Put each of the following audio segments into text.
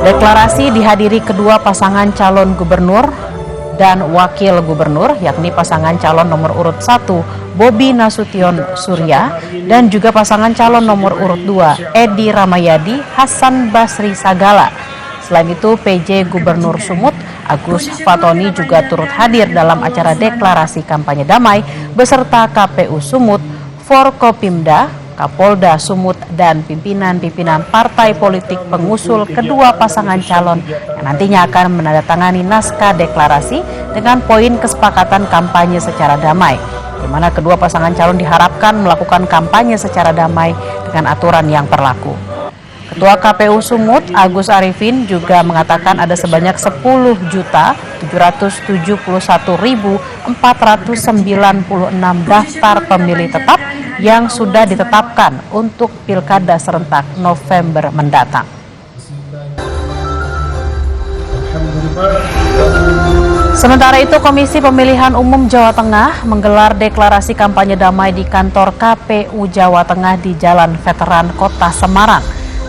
Deklarasi dihadiri kedua pasangan calon gubernur dan wakil gubernur, yakni pasangan calon nomor urut 1 Bobi Nasution Surya dan juga pasangan calon nomor urut 2 Edi Ramayadi Hasan Basri Sagala. Selain itu, PJ Gubernur Sumut Agus Fatoni juga turut hadir dalam acara deklarasi kampanye damai beserta KPU Sumut, Forkopimda, Kapolda Sumut, dan pimpinan-pimpinan partai politik pengusul kedua pasangan calon yang nantinya akan menandatangani naskah deklarasi dengan poin kesepakatan kampanye secara damai, di mana kedua pasangan calon diharapkan melakukan kampanye secara damai dengan aturan yang berlaku. Ketua KPU Sumut, Agus Arifin, juga mengatakan ada sebanyak 10.771.496 daftar pemilih tetap yang sudah ditetapkan untuk Pilkada serentak November mendatang. Sementara itu, Komisi Pemilihan Umum Jawa Tengah menggelar deklarasi kampanye damai di kantor KPU Jawa Tengah di Jalan Veteran Kota Semarang.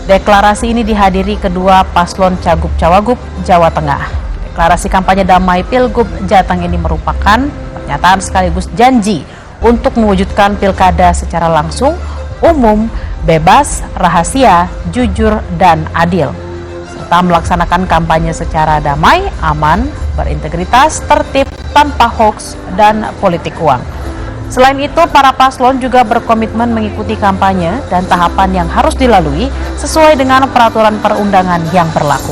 Deklarasi ini dihadiri kedua paslon Cagup-Cawagup Jawa Tengah. Deklarasi kampanye damai Pilgub Jateng ini merupakan pernyataan sekaligus janji untuk mewujudkan pilkada secara langsung, umum, bebas, rahasia, jujur, dan adil, serta melaksanakan kampanye secara damai, aman, berintegritas, tertib, tanpa hoaks, dan politik uang. Selain itu, para paslon juga berkomitmen mengikuti kampanye dan tahapan yang harus dilalui sesuai dengan peraturan perundangan yang berlaku.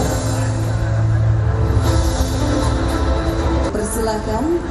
Persilakan